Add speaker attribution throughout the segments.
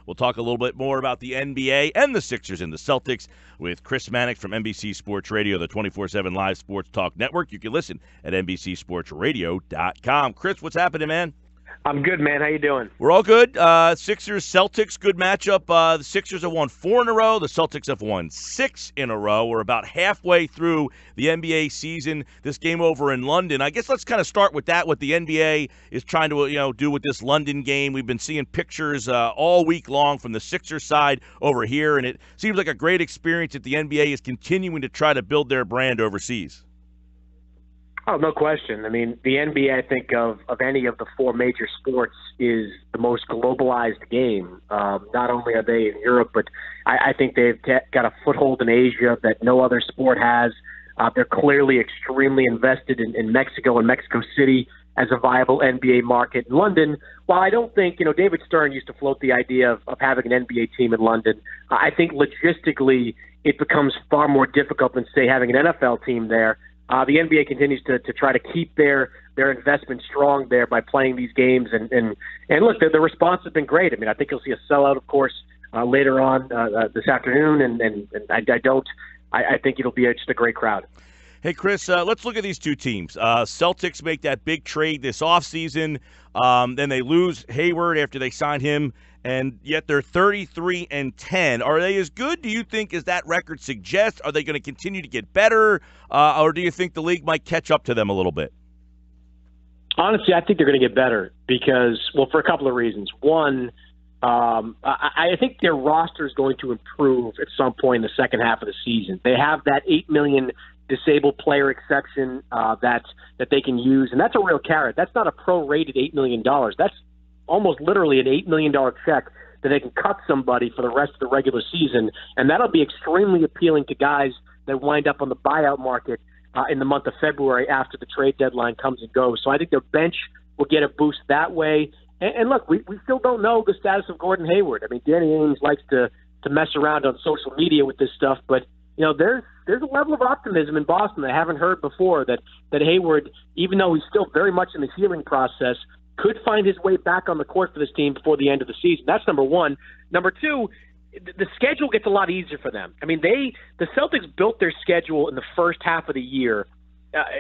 Speaker 1: We'll talk a little bit more about the NBA and the Sixers and the Celtics with Chris Mannix from NBC Sports Radio, the 24/7 live sports talk network. You can listen at NBCSportsRadio.com. Chris, what's happening, man?
Speaker 2: I'm good, man. How you doing?
Speaker 1: We're all good. Sixers, Celtics, good matchup. The Sixers have won 4 in a row. The Celtics have won 6 in a row. We're about halfway through the NBA season. This game over in London. I guess let's kind of start with that, what the NBA is trying to do with this London game. We've been seeing pictures all week long from the Sixers side over here, and it seems like a great experience that the NBA is continuing to try to build their brand overseas.
Speaker 2: Oh, no question. I mean, the NBA, I think, of any of the 4 major sports is the most globalized game. Not only are they in Europe, but I think they've got a foothold in Asia that no other sport has. They're clearly extremely invested in Mexico and Mexico City as a viable NBA market. In London, while I don't think, David Stern used to float the idea of having an NBA team in London, I think logistically it becomes far more difficult than, say, having an NFL team there. The NBA continues to try to keep their investment strong there by playing these games. And look, the response has been great. I mean, I think you'll see a sellout, of course, later on this afternoon. And I think it'll be just a great crowd.
Speaker 1: Hey, Chris, let's look at these two teams. Celtics make that big trade this offseason. Then they lose Hayward after they sign him, and yet they're 33-10. Are they as good, do you think, as that record suggests? Are they going to continue to get better, or do you think the league might catch up to them a little bit?
Speaker 2: Honestly, I think they're going to get better because, well, for a couple of reasons. One, I think their roster is going to improve at some point in the second half of the season. They have that $8 million disabled player exception that they can use, and that's a real carrot. That's not a pro-rated $8 million. That's almost literally an $8 million check that they can cut somebody for the rest of the regular season, and that'll be extremely appealing to guys that wind up on the buyout market in the month of February after the trade deadline comes and goes. So I think their bench will get a boost that way. And look, we still don't know the status of Gordon Hayward. I mean, Danny Ainge likes to mess around on social media with this stuff, but there's a level of optimism in Boston that I haven't heard before that Hayward, even though he's still very much in the healing process, could find his way back on the court for this team before the end of the season. That's number one. Number two, the schedule gets a lot easier for them. I mean, the Celtics built their schedule in the first half of the year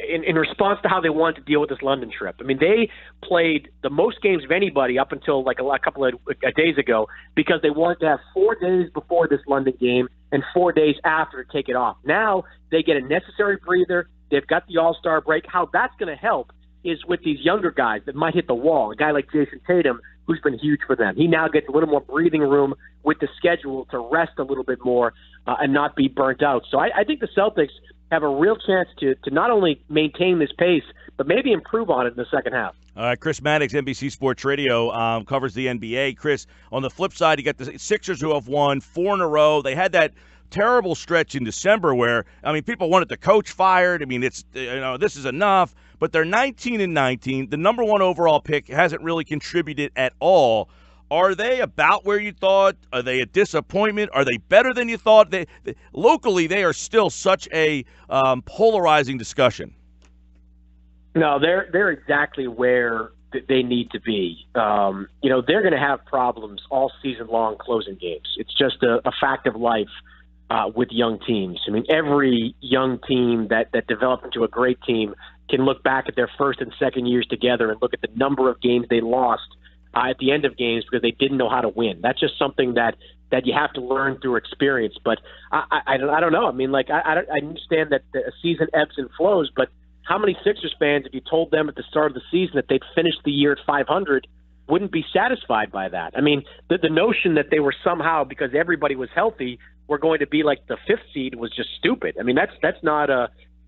Speaker 2: in response to how they wanted to deal with this London trip. I mean, they played the most games of anybody up until like a couple of days ago because they wanted to have 4 days before this London game and 4 days after to take it off. Now they get a necessary breather. They've got the All-Star break. How that's going to help is with these younger guys that might hit the wall. A guy like Jason Tatum, who's been huge for them. He now gets a little more breathing room with the schedule to rest a little bit more and not be burnt out. So I think the Celtics have a real chance to not only maintain this pace, but maybe improve on it in the second half.
Speaker 1: All right, Chris Mannix, NBC Sports Radio, covers the NBA. Chris, on the flip side, you got the Sixers who have won 4 in a row. They had that terrible stretch in December where, I mean, people wanted the coach fired. I mean, it's this is enough. But they're 19-19. The number 1 overall pick hasn't really contributed at all. Are they about where you thought? Are they a disappointment? Are they better than you thought? Locally, they are still such a polarizing discussion.
Speaker 2: No, they're exactly where they need to be. They're going to have problems all season long closing games. It's just a fact of life with young teams. I mean, every young team that develops into a great team can look back at their first and second years together and look at the number of games they lost at the end of games because they didn't know how to win. That's just something that you have to learn through experience. But I don't know. I mean, like I understand that a season ebbs and flows, but how many Sixers fans, if you told them at the start of the season that they'd finish the year at 500, wouldn't be satisfied by that? I mean, the notion that they were somehow, because everybody was healthy, were going to be like the 5th seed was just stupid. I mean, that's not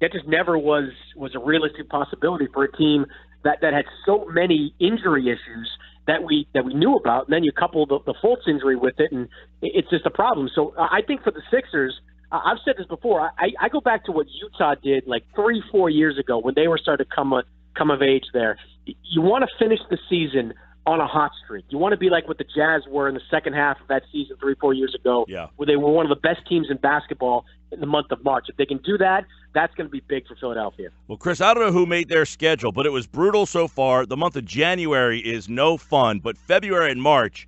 Speaker 2: that just never was a realistic possibility for a team that had so many injury issues that we knew about, and then you couple the Fultz injury with it, and it's just a problem. So I think for the Sixers, I've said this before, I go back to what Utah did like 3-4 years ago when they were starting to come of age there. You want to finish the season on a hot streak. You want to be like what the Jazz were in the second half of that season 3-4 years ago, where they were one of the best teams in basketball in the month of March. If they can do that, that's going to be big for Philadelphia.
Speaker 1: Well, Chris, I don't know who made their schedule, but it was brutal so far. The month of January is no fun, but February and March,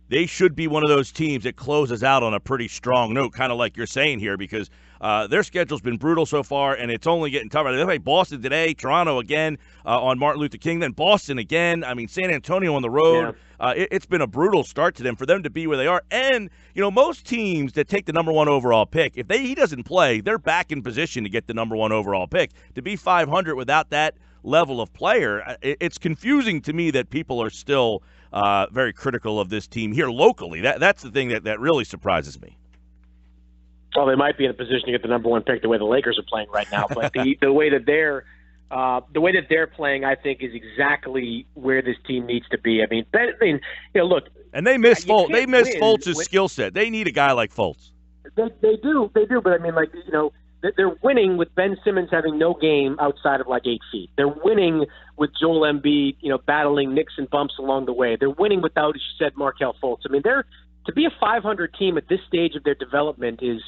Speaker 1: they should be one of those teams that closes out on a pretty strong note, kind of like you're saying here, because their schedule's been brutal so far, and it's only getting tougher. They play Boston today, Toronto again on Martin Luther King, then Boston again. I mean, San Antonio on the road. Yeah. It's been a brutal start to them for them to be where they are. And, most teams that take the number 1 overall pick, if he doesn't play, they're back in position to get the number 1 overall pick. To be 500 without that level of player, it's confusing to me that people are still very critical of this team here locally. That's the thing that really surprises me.
Speaker 2: Well, they might be in a position to get the number 1 pick the way the Lakers are playing right now, but the way that they're playing, I think, is exactly where this team needs to be. I mean, look,
Speaker 1: and they miss Fultz. They miss Fultz's skill set. They need a guy like Fultz.
Speaker 2: They do. But I mean, they're winning with Ben Simmons having no game outside of 8 feet. They're winning with Joel Embiid, battling nicks and bumps along the way. They're winning without, as you said, Markelle Fultz. I mean, to be a 500 team at this stage of their development is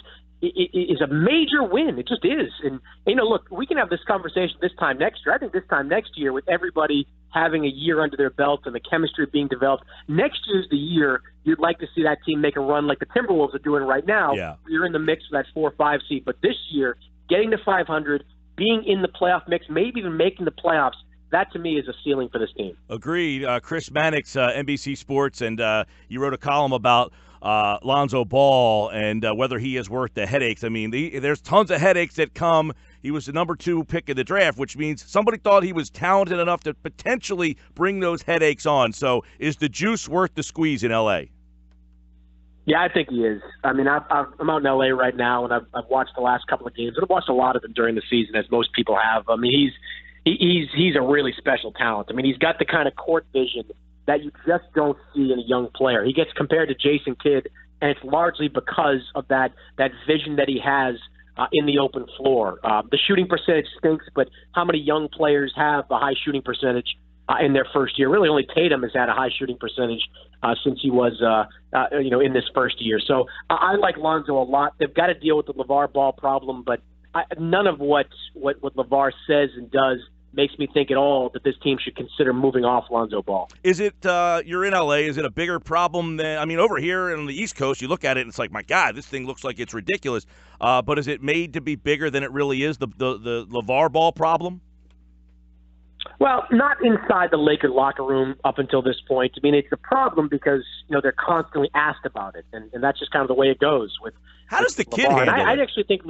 Speaker 2: a major win. It just is. And, look, we can have this conversation this time next year. I think this time next year, with everybody having a year under their belt and the chemistry being developed, next year's the year you'd like to see that team make a run like the Timberwolves are doing right now.
Speaker 1: Yeah.
Speaker 2: You're in the mix for that 4 or 5 seed. But this year, getting to 500, being in the playoff mix, maybe even making the playoffs, that, to me, is a ceiling for this team.
Speaker 1: Agreed. Chris Mannix, NBC Sports, and you wrote a column about Lonzo Ball and whether he is worth the headaches. I mean, there's tons of headaches that come. He was the number 2 pick of the draft, which means somebody thought he was talented enough to potentially bring those headaches on. So is the juice worth the squeeze in L.A.?
Speaker 2: Yeah, I think he is. I mean, I'm out in L.A. right now, and I've watched the last couple of games. I've watched a lot of them during the season, as most people have. I mean, he's a really special talent. I mean, he's got the kind of court vision that you just don't see in a young player. He gets compared to Jason Kidd, and it's largely because of that vision that he has in the open floor. The shooting percentage stinks, but how many young players have a high shooting percentage in their first year? Really, only Tatum has had a high shooting percentage since he was, in this first year. So I like Lonzo a lot. They've got to deal with the LeVar Ball problem, but none of what LeVar says and does makes me think at all that this team should consider moving off Lonzo Ball.
Speaker 1: Is it, you're in L.A., is it a bigger problem than, I mean, over here on the East Coast, you look at it and it's like, my God, this thing looks like it's ridiculous. But is it made to be bigger than it really is, the LeVar Ball problem?
Speaker 2: Well, not inside the Lakers locker room up until this point. I mean, it's a problem because, they're constantly asked about it, and that's just kind of the way it goes.
Speaker 1: How does the kid handle it?
Speaker 2: I actually think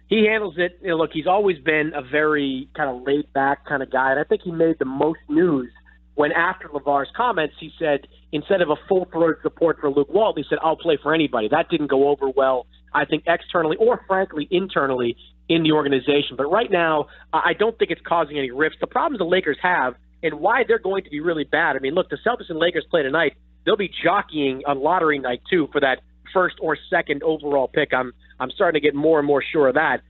Speaker 2: he handles it. Look, he's always been a very kind of laid-back kind of guy, and I think he made the most news when, after LeVar's comments, he said, instead of a full-throated support for Luke Walton, he said, I'll play for anybody. That didn't go over well, I think, externally or, frankly, internally in the organization. But right now, I don't think it's causing any rifts. The problems the Lakers have and why they're going to be really bad. I mean, look, the Celtics and Lakers play tonight. They'll be jockeying on lottery night, too, for that first or second overall pick. I'm starting to get more and more sure of that.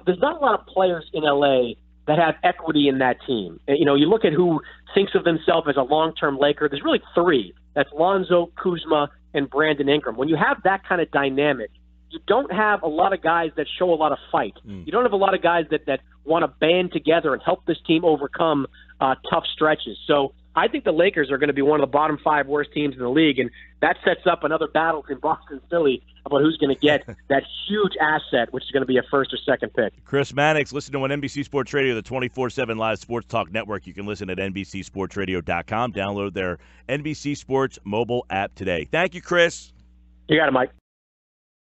Speaker 2: There's not a lot of players in L.A. that have equity in that team. You look at who thinks of themselves as a long-term Laker. There's really 3. That's Lonzo, Kuzma, and Brandon Ingram. When you have that kind of dynamic, you don't have a lot of guys that show a lot of fight. You don't have a lot of guys that want to band together and help this team overcome tough stretches. So I think the Lakers are going to be one of the bottom 5 worst teams in the league, and that sets up another battle in Boston and Philly about who's going to get that huge asset, which is going to be a first or second pick.
Speaker 1: Chris Mannix, listen to on NBC Sports Radio, the 24/7 live sports talk network. You can listen at NBCSportsRadio.com. Download their NBC Sports mobile app today. Thank you, Chris.
Speaker 2: You got it, Mike.